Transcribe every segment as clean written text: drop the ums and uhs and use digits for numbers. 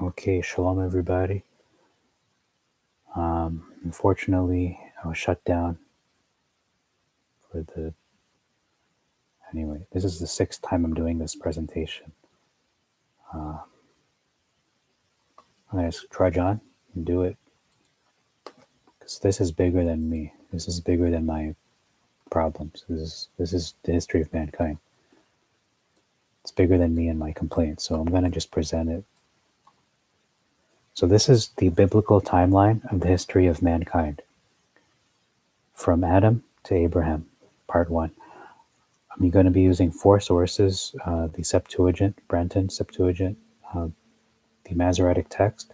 Okay, shalom everybody. Unfortunately, I was shut down anyway, this is the 6th time I'm doing this presentation. I'm going to trudge on and do it because this is bigger than me. This is bigger than my problems. This is the history of mankind. It's bigger than me and my complaints, so I'm going to just present it. So this is the biblical timeline of the history of mankind. From Adam to Abraham, part 1. I'm going to be using 4 sources, the Septuagint, Brenton Septuagint, the Masoretic Text,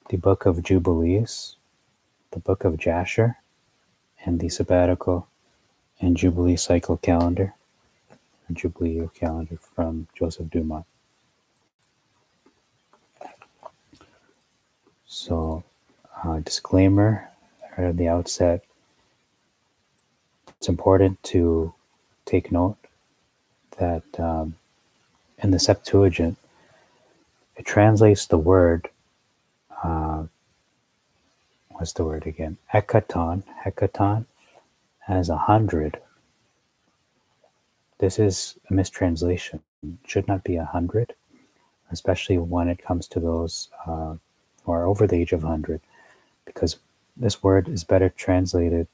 the Book of Jubilees, the Book of Jasher, and the Sabbatical and Jubilee cycle calendar, a Jubilee calendar from Joseph Dumond. So, disclaimer at the outset, it's important to take note that in the Septuagint, it translates the word, what's the word again? Hekaton, as 100. This is a mistranslation. It should not be 100, especially when it comes to those who are over the age of 100, because this word is better translated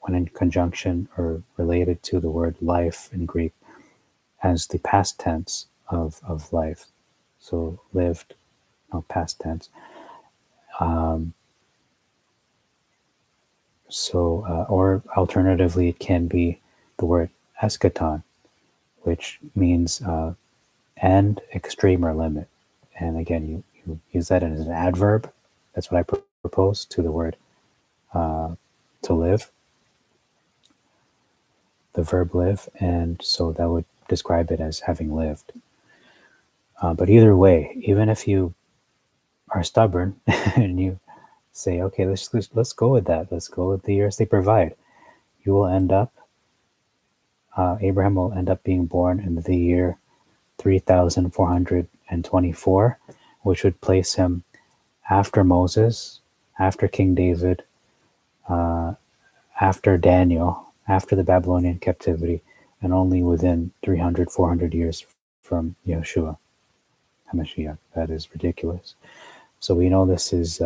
when in conjunction or related to the word life in Greek as the past tense of life. So lived, no, past tense. Or alternatively, it can be the word eschaton, which means end, extreme, or limit. And again, you use that as an adverb. That's what I propose to the word to live, the verb live, and so that would describe it as having lived. But either way, even if you are stubborn and you say, okay, let's go with that. Let's go with the years they provide. You will end up, Abraham will end up being born in the year 3424, which would place him after Moses, after King David, after Daniel, after the Babylonian captivity, and only within 300, 400 years from Yeshua HaMashiach. That is ridiculous. So we know this is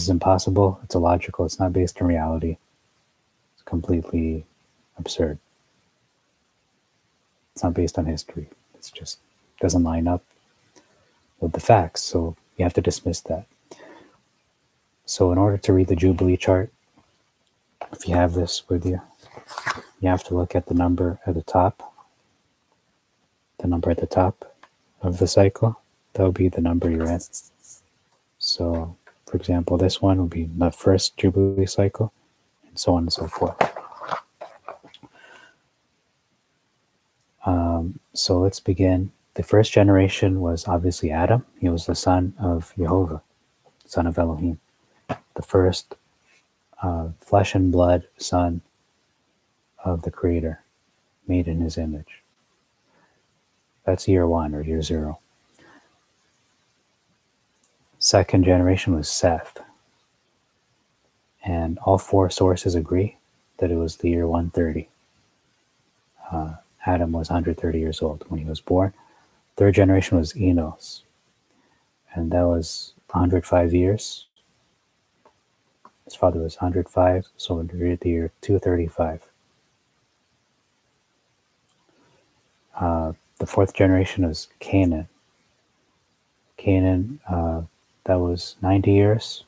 impossible. It's illogical. It's not based on reality. It's completely absurd. It's not based on history. It's just doesn't line up with the facts. So you have to dismiss that. So in order to read the Jubilee chart, if you have this with you, you have to look at the number at the top. The number at the top of the cycle, that would be the number you're in. So, for example, this one would be the first Jubilee cycle, and so on and so forth. So let's begin. The first generation was obviously Adam. He was the son of Jehovah, son of Elohim. The first flesh and blood son of the Creator, made in his image. That's year 1 or year 0. Second generation was Seth. And all 4 sources agree that it was the year 130. Adam was 130 years old when he was born. Third generation was Enos. And that was 105 years. His father was 105, so we're at the year 235. The 4th generation was Canaan. Canaan, that was 90 years.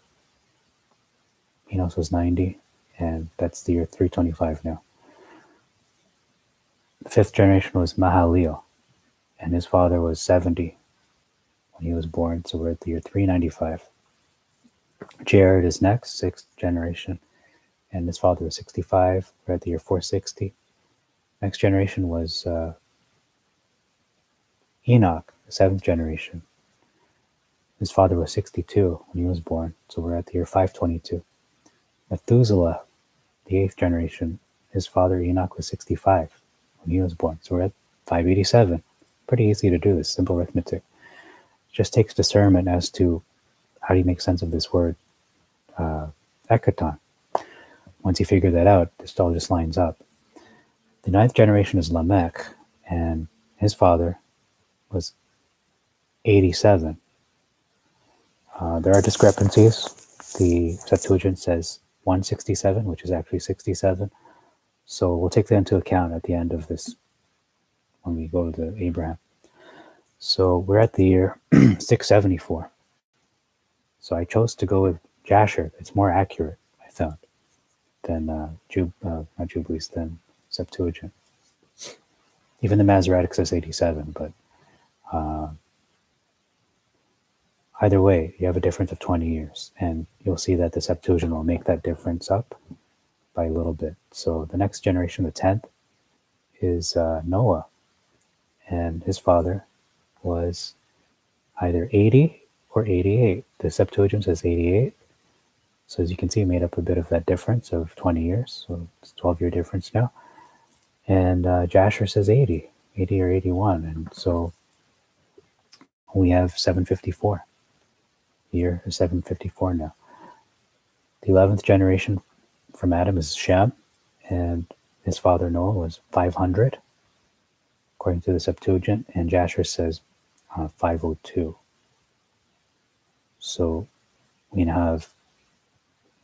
Enos was 90, and that's the year 325 now. The 5th generation was Mahalalel, and his father was 70 when he was born, so we're at the year 395. Jared is next, 6th generation, and his father was 65. We're at the year 460. Next generation was Enoch, the 7th generation. His father was 62 when he was born, so we're at the year 522. Methuselah, the 8th generation, his father Enoch was 65 when he was born, so we're at 587. Pretty easy to do this, simple arithmetic. just takes discernment as to how do you make sense of this word ekaton. Once you figure that out, this all just lines up. The 9th generation is Lamech, and his father was 87. There are discrepancies. The Septuagint says 167, which is actually 67. So we'll take that into account at the end of this when we go to Abraham. So we're at the year 674. So I chose to go with Jasher. It's more accurate, I found, than not Jubilees, than Septuagint. Even the Masoretic says 87, but either way, you have a difference of 20 years, and you'll see that the Septuagint will make that difference up by a little bit. So the next generation, the 10th, is Noah, and his father was either 80 or 88. The Septuagint says 88. So as you can see, made up a bit of that difference of 20 years. So it's a 12-year difference now. And Jasher says 80 or 81. And so we have 754. The year is 754 now. The 11th generation from Adam is Shem, and his father Noah was 500, according to the Septuagint, and Jasher says 502. So we're now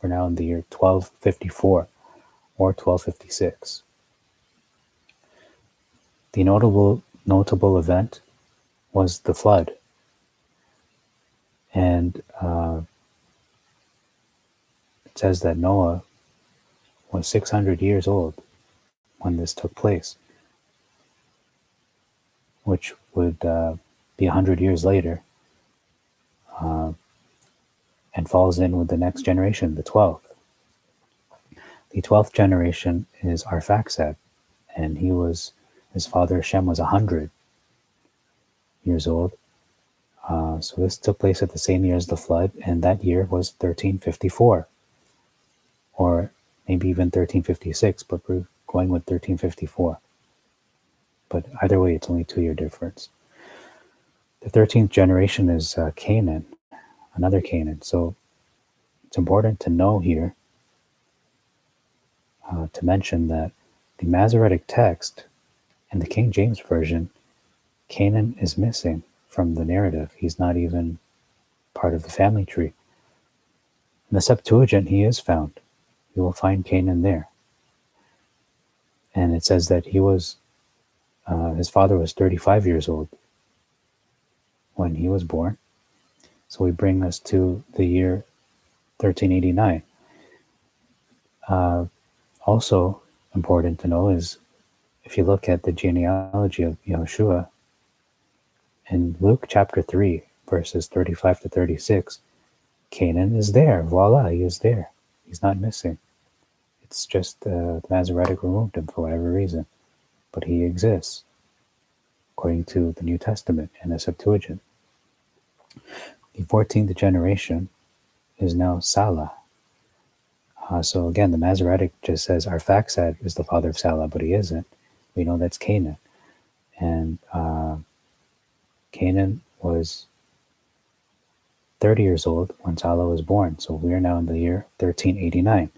in the year 1254 or 1256. The notable event was the flood. And it says that Noah was 600 years old when this took place, which would be 100 years later, and falls in with the next generation, the 12th. The 12th generation is Arphaxad, and his father Shem was 100 years old. So this took place at the same year as the flood, and that year was 1354, or maybe even 1356, but we're going with 1354. But either way, it's only a 2-year difference. The 13th generation is Canaan, another Canaan. So it's important to know here, to mention that the Masoretic Text and the King James Version, Canaan is missing from the narrative. He's not even part of the family tree. In the Septuagint, he is found. You will find Canaan there. And it says that his father was 35 years old when he was born. So we bring us to the year 1389. Also important to know is, if you look at the genealogy of Yahushua, in Luke chapter 3, verses 35 to 36, Canaan is there. Voila, he is there. He's not missing. It's just the Masoretic removed him for whatever reason. But he exists, according to the New Testament and the Septuagint. The 14th generation is now Salah. So again, the Masoretic just says Arphaxad is the father of Salah, but he isn't. We know that's Canaan. And Canaan was 30 years old when Salah was born. So we are now in the year 1389.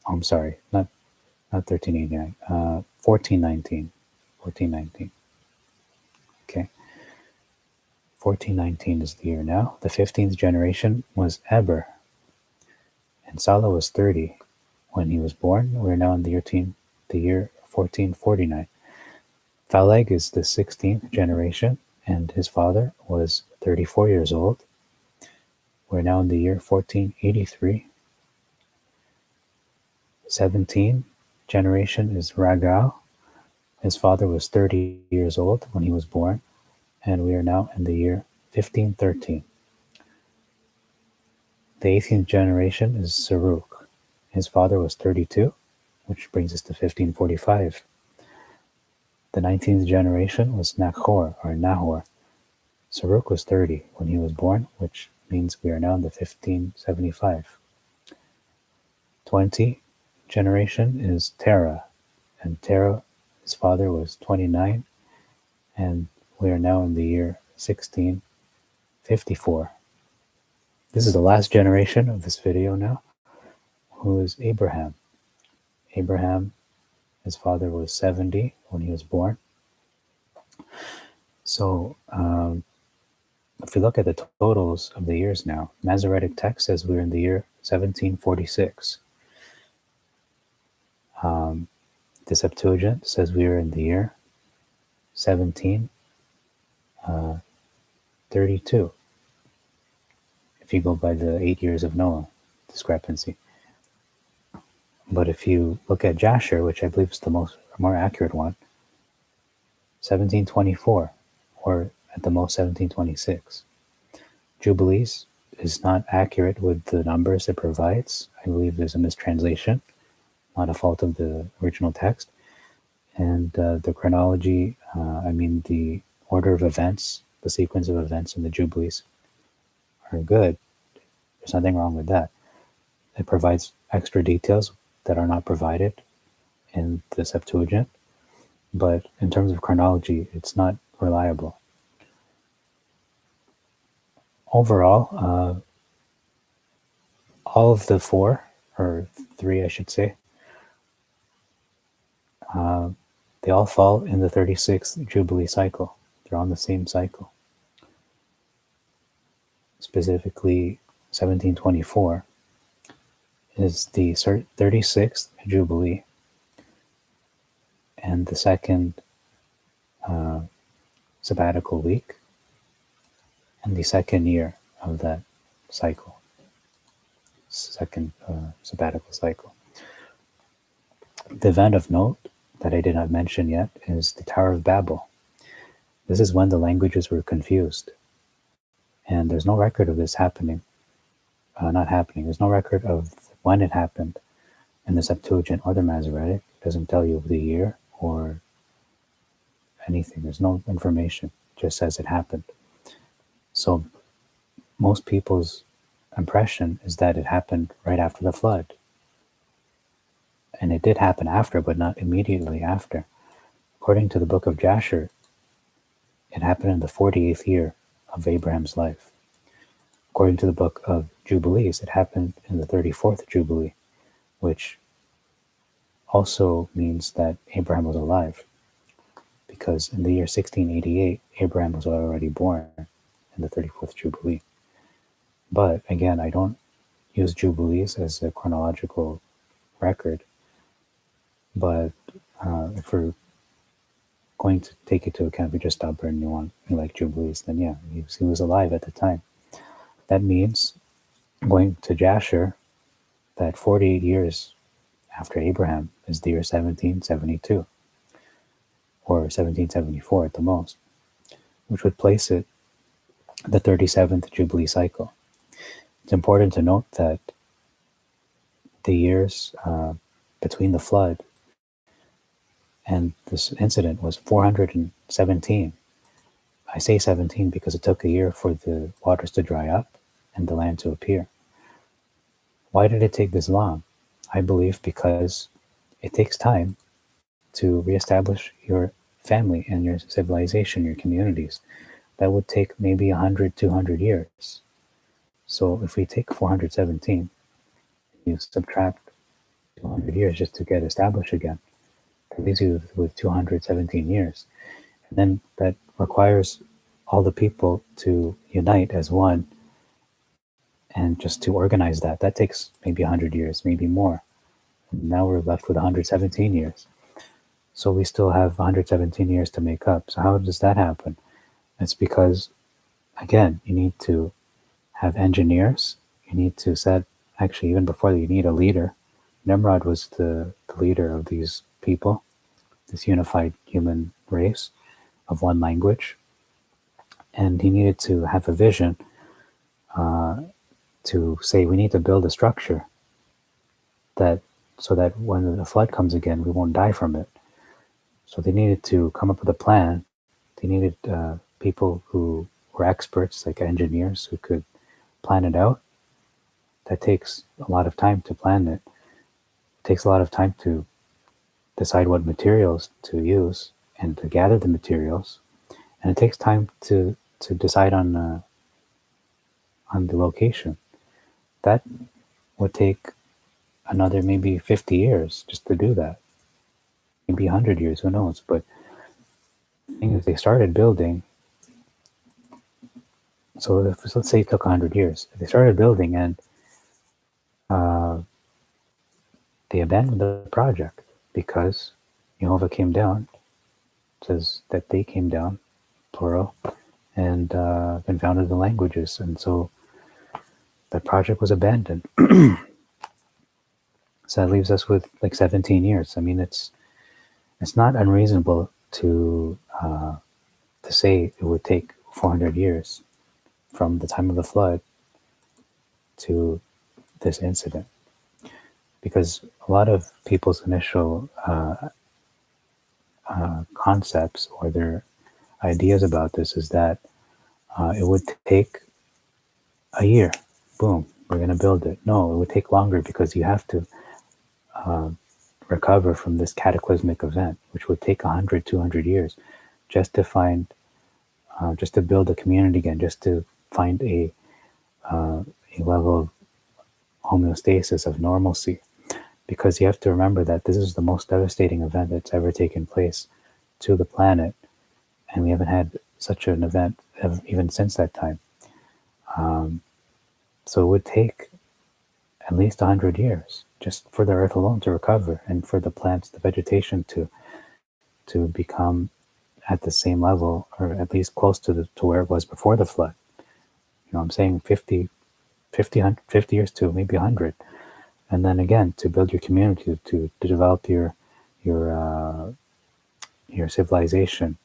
I'm sorry, not 1389, 1419. 1419. Okay. 1419 is the year now. The 15th generation was Eber, and Salah was 30 when he was born. We're now in the year 1449. Phaleg is the 16th generation, and his father was 34 years old. We're now in the year 1483. 17th generation is Ragal. His father was 30 years old when he was born, and we are now in the year 1513. The 18th generation is Saruk. His father was 32, which brings us to 1545. The 19th generation was Nahor. Saruk was 30 when he was born, which means we are now in the 1575. 20th generation is Terah, and Terah, his father was 29, And we are now in the year 1654. This is the last generation of this video now, who is Abraham. Abraham, his father was 70 when he was born. So if we look at the totals of the years now, Masoretic Text says we're in the year 1746. The Septuagint says we are in the year 1732. If you go by the 8 years of Noah discrepancy. But if you look at Jasher, which I believe is the more accurate one, 1724, or at the most 1726. Jubilees is not accurate with the numbers it provides. I believe there's a mistranslation, not a fault of the original text. And the chronology, the order of events, the sequence of events in the Jubilees are good. There's nothing wrong with that. It provides extra details that are not provided in the Septuagint, but in terms of chronology, it's not reliable. Overall, all of the four, or three I should say, they all fall in the 36th Jubilee cycle. They're on the same cycle. Specifically, 1724 is the 36th Jubilee and the second sabbatical week and the second year of that cycle, second sabbatical cycle. The event of note that I did not mention yet is the Tower of Babel. This is when the languages were confused, and there's no record of this happening. There's no record of when it happened in the Septuagint or the Masoretic. It doesn't tell you the year or anything. There's no information. It just says it happened. So most people's impression is that it happened right after the flood. And it did happen after, but not immediately after. According to the Book of Jasher, it happened in the 48th year of Abraham's life. According to the Book of Jubilees, it happened in the 34th Jubilee, which also means that Abraham was alive, because in the year 1688, Abraham was already born in the 34th Jubilee. But again, I don't use Jubilees as a chronological record, but if we're going to take it to account, we just stubborn and you like Jubilees, then yeah, he was alive at the time. That means, going to Jasher, that 48 years after Abraham is the year 1772, or 1774 at the most, which would place it the 37th Jubilee cycle. It's important to note that the years between the flood and this incident was 417. I say 17 because it took a year for the waters to dry up and the land to appear. Why did it take this long? I believe because it takes time to reestablish your family and your civilization, your communities. That would take maybe 100, 200 years. So if we take 417, you subtract 200 years just to get established again, that leaves you with 217 years. And then that requires all the people to unite as one, and just to organize that. That takes maybe 100 years, maybe more. And now we're left with 117 years. So we still have 117 years to make up. So how does that happen? It's because, again, you need to have engineers. You need to actually, even before that, you need a leader. Nimrod was the leader of these people, this unified human race of one language. And he needed to have a vision to say, we need to build a structure so that when the flood comes again, we won't die from it. So they needed to come up with a plan. They needed people who were experts, like engineers, who could plan it out. That takes a lot of time to plan it. It takes a lot of time to decide what materials to use and to gather the materials. and it takes time to decide on the location. That would take another maybe 50 years just to do that. Maybe 100 years, who knows? But the thing is, they started building. So let's say it took 100 years. If they started building and they abandoned the project because Jehovah came down, it says that they came down, plural, and confounded the languages. And so that project was abandoned. So that leaves us with like 17 years. I mean, it's not unreasonable to say it would take 400 years from the time of the flood to this incident, because a lot of people's initial concepts or their ideas about this is that it would take a year. Boom, we're going to build it. No, it would take longer because you have to recover from this cataclysmic event, which would take 100, 200 years just to find, just to build a community again, just to find a level of homeostasis, of normalcy. Because you have to remember that this is the most devastating event that's ever taken place to the planet, and we haven't had such an event even since that time. So it would take at least 100 years just for the earth alone to recover, and for the plants, the vegetation to become at the same level, or at least close to where it was before the flood. You know, I'm saying 50 years to maybe 100. And then again, to build your community, to develop your civilization,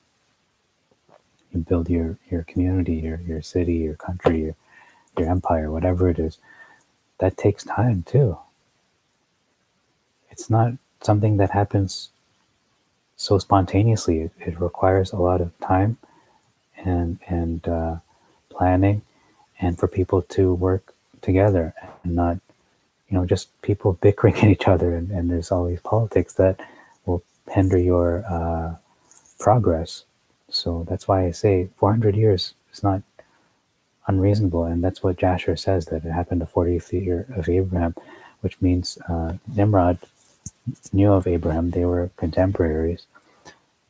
you build your community, your city, your country, your empire, whatever it is. That takes time too. It's not something that happens so spontaneously. It requires a lot of time and planning, and for people to work together, and not, you know, just people bickering at each other, and there's all these politics that will hinder your progress. So that's why I say 400 years is not unreasonable, and that's what Jasher says, that it happened the 40th year of Abraham, which means Nimrod knew of Abraham. They were contemporaries,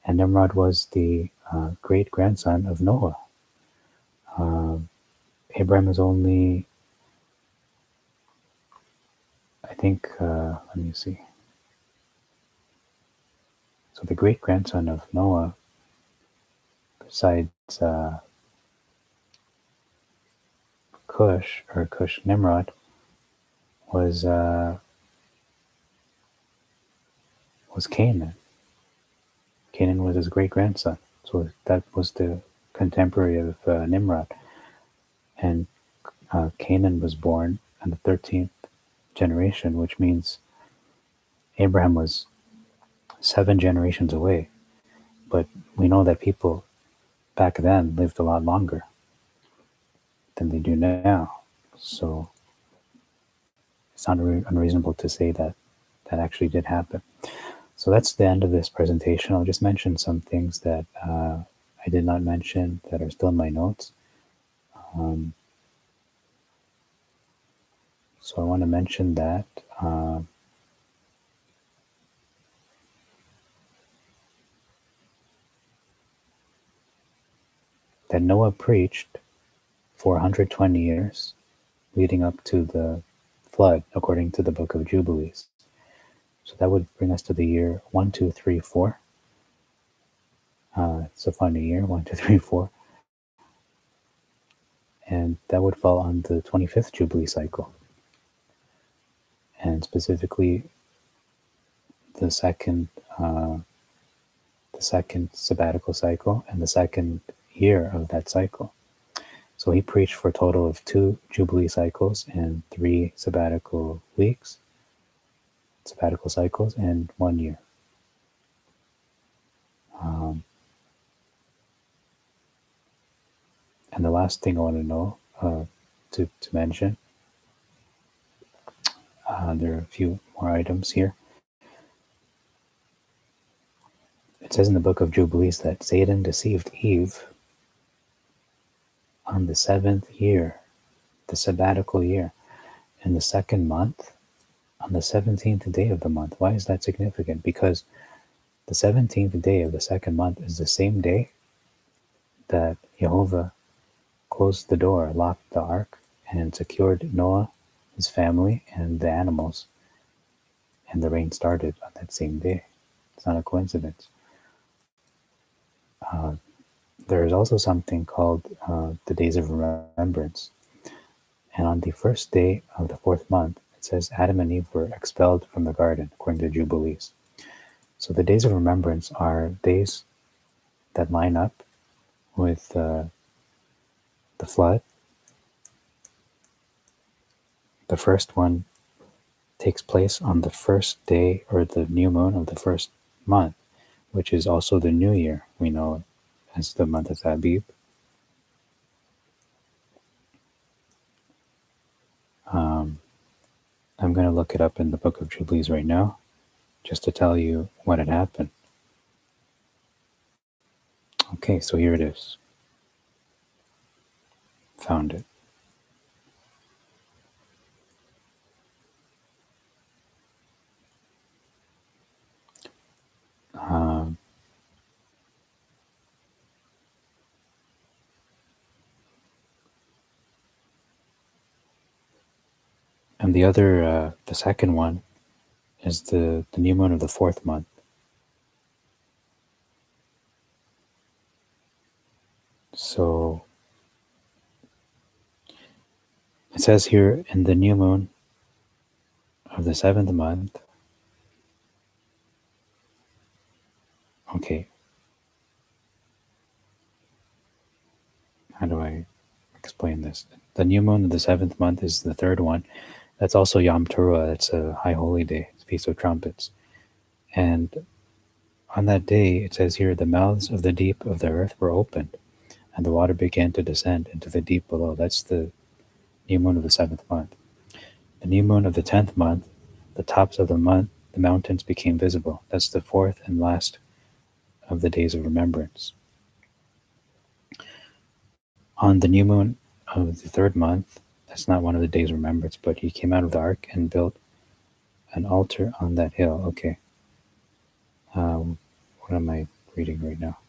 and Nimrod was the great-grandson of Noah. Abraham is only, I think, let me see. So the great-grandson of Noah, besides Cush Nimrod, was Canaan. Canaan was his great-grandson. So that was the contemporary of Nimrod. And Canaan was born in the 13th generation, which means Abraham was 7 generations away. But we know that people back then lived a lot longer than they do now. So it's not unreasonable to say that that actually did happen. So that's the end of this presentation. I'll just mention some things that I did not mention that are still in my notes. So I want to mention that that Noah preached for 120 years leading up to the flood, according to the Book of Jubilees. So that would bring us to the year 1, 2, 3, 4. It's a funny year, 1, 2, 3, 4. And that would fall on the 25th Jubilee cycle. And specifically the second sabbatical cycle, and the second year of that cycle. So he preached for a total of 2 Jubilee cycles and 3 sabbatical cycles, and 1 year. And the last thing I want to know, to mention, there are a few more items here. It says in the Book of Jubilees that Satan deceived Eve on the 7th year, the Sabbatical year, in the 2nd month, on the 17th day of the month. Why is that significant? Because the 17th day of the 2nd month is the same day that Jehovah closed the door, locked the ark, and secured Noah, his family, and the animals. And the rain started on that same day. It's not a coincidence. There is also something called the Days of Remembrance. And on the 1st day of the 4th month, it says Adam and Eve were expelled from the garden, according to Jubilees. So the Days of Remembrance are days that line up with the flood. The first one takes place on the 1st day, or the new moon of the 1st month, which is also the new year. We know as the month of Abib. I'm going to look it up in the Book of Jubilees right now, just to tell you what had happened. Okay, so here it is. Found it. And the other, the second one, is the new moon of the 4th month. So it says here, in the new moon of the 7th month. Okay. How do I explain this? The new moon of the 7th month is the 3rd one. That's also Yom Teruah. It's a high holy day. It's Feast of Trumpets. And on that day, it says here, the mouths of the deep of the earth were opened, and the water began to descend into the deep below. That's the new moon of the 7th month. The new moon of the 10th month, the tops of the mountains became visible. That's the 4th and last of the days of remembrance. On the new moon of the 3rd month, that's not one of the days of remembrance, but he came out of the ark and built an altar on that hill. Okay. What am I reading right now?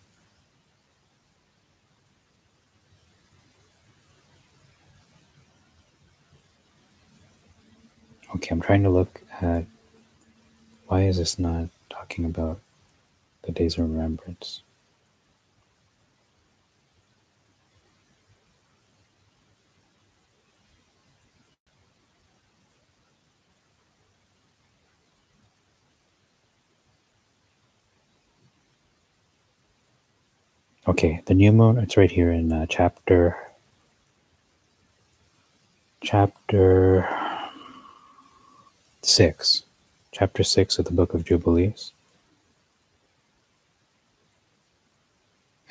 Okay, I'm trying to look at, why is this not talking about the days of remembrance? Okay, the new moon, it's right here in chapter 6. Chapter 6 of the Book of Jubilees.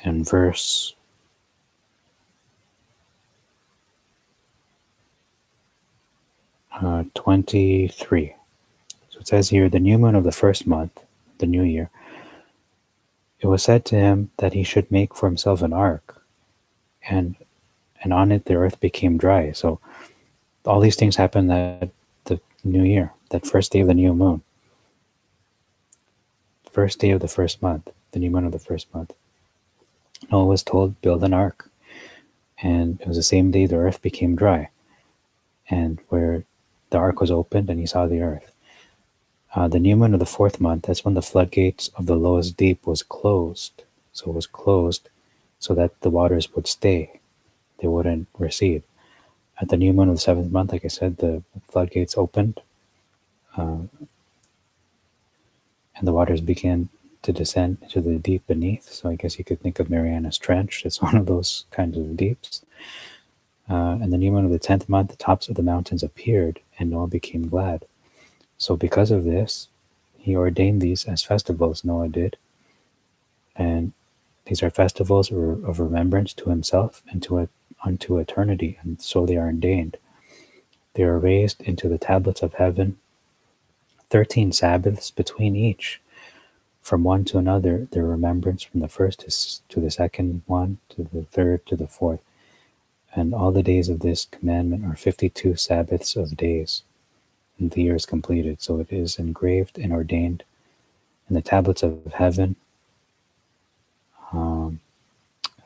And verse 23. So it says here, the new moon of the 1st month, the new year, it was said to him that he should make for himself an ark, and on it the earth became dry. So all these things happened that the new year, that 1st day of the new moon, 1st day of the 1st month, the new moon of the 1st month. Noah was told, build an ark, and it was the same day the earth became dry, and where the ark was opened and he saw the earth. The new moon of the 4th month, that's when the floodgates of the lowest deep was closed. So it was closed so that the waters would stay. They wouldn't recede. At the new moon of the 7th month, like I said, the floodgates opened, and the waters began to descend into the deep beneath. So I guess you could think of Mariana's Trench. It's one of those kinds of deeps. And the new moon of the 10th month, the tops of the mountains appeared, and Noah became glad. So because of this, he ordained these as festivals, Noah did. And these are festivals of remembrance to himself and unto eternity, and so they are ordained. They are raised into the tablets of heaven, 13 Sabbaths between each, from one to another, their remembrance from the first to the second one, to the third, to the fourth. And all the days of this commandment are 52 Sabbaths of days, and the year is completed. So it is engraved and ordained in the tablets of heaven. And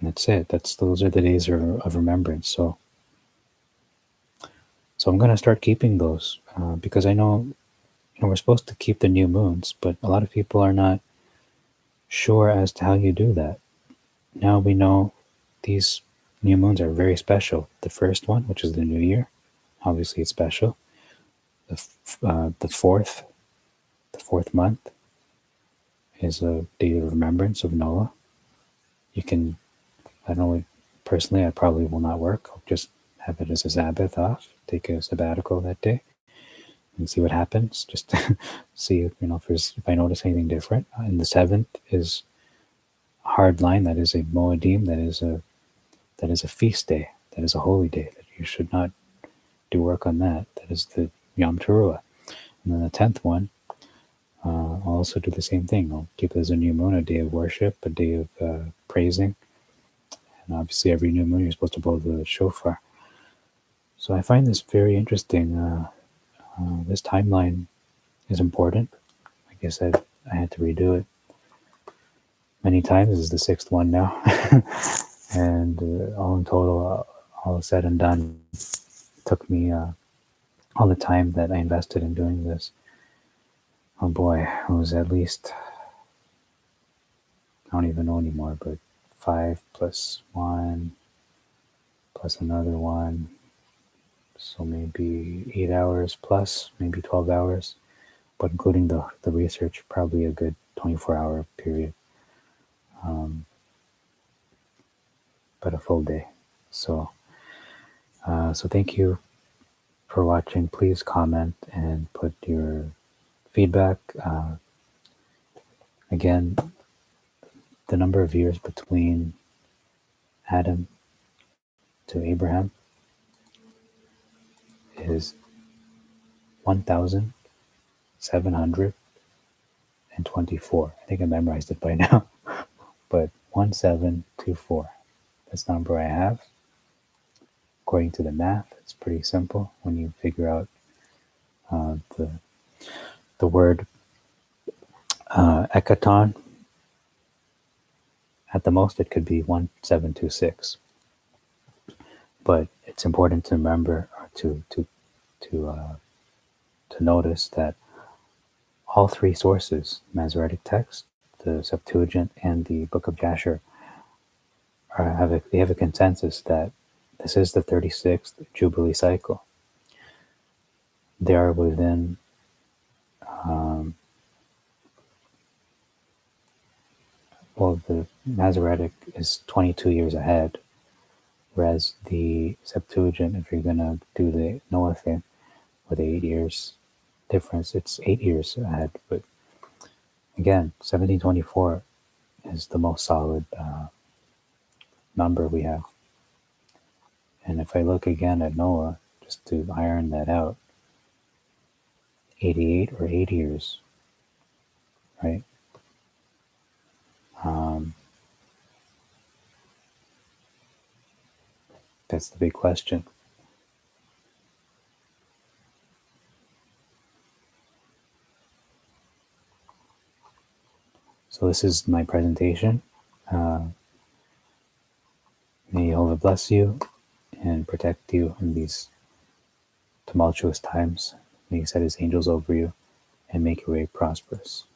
that's it. Those are the days of remembrance. So I'm going to start keeping those because I know, we're supposed to keep the new moons, but a lot of people are not sure as to how you do that. Now we know these new moons are very special. The first one, which is the new year, obviously it's special. The fourth month is a day of remembrance of Noah. You can, I don't know, personally, I probably will not work. I'll just have it as a Sabbath off, take a sabbatical that day, and see what happens. Just to see if I notice anything different. And the 7th is a hard line. That is a Moedim. That is a feast day. That is a holy day. That you should not do work on that. That is the Yom Teruah. And then the 10th one, I'll also do the same thing. I'll keep it as a new moon, a day of worship, a day of praising. And obviously every new moon you're supposed to blow the shofar. So I find this very interesting. This timeline is important. I guess I had to redo it many times. This is the 6th one now. And all in total, all said and done, took me all the time that I invested in doing this. Oh boy, it was at least, I don't even know anymore, but 5 plus 1 plus another 1. So maybe 8 hours plus, maybe 12 hours, but including the research, probably a good 24-hour period. But a full day. So thank you for watching. Please comment and put your feedback. Again, the number of years between Adam to Abraham is 1,724. I think I memorized it by now, but 1724. That's the number I have. According to the math, it's pretty simple when you figure out the word ekaton. At the most, it could be 1726. But it's important to remember, or to notice that all 3 sources, Masoretic Text, the Septuagint, and the Book of Jasher, they have a consensus that this is the 36th Jubilee cycle. They are within the Masoretic is 22 years ahead, whereas the Septuagint, if you're going to do the Noah thing with 8 years difference, it's 8 years ahead. But again, 1724 is the most solid number we have. And if I look again at Noah, just to iron that out, 88 or 8 years, right? That's the big question. So this is my presentation. May Jehovah bless you and protect you in these tumultuous times. May He set His angels over you and make your way prosperous.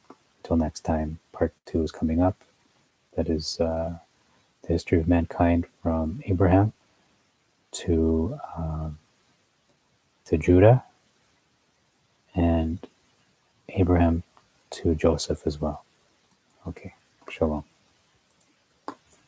Until next time, part 2 is coming up. That is the history of mankind from Abraham to Judah, and Abraham to Joseph as well. Okay, shalom.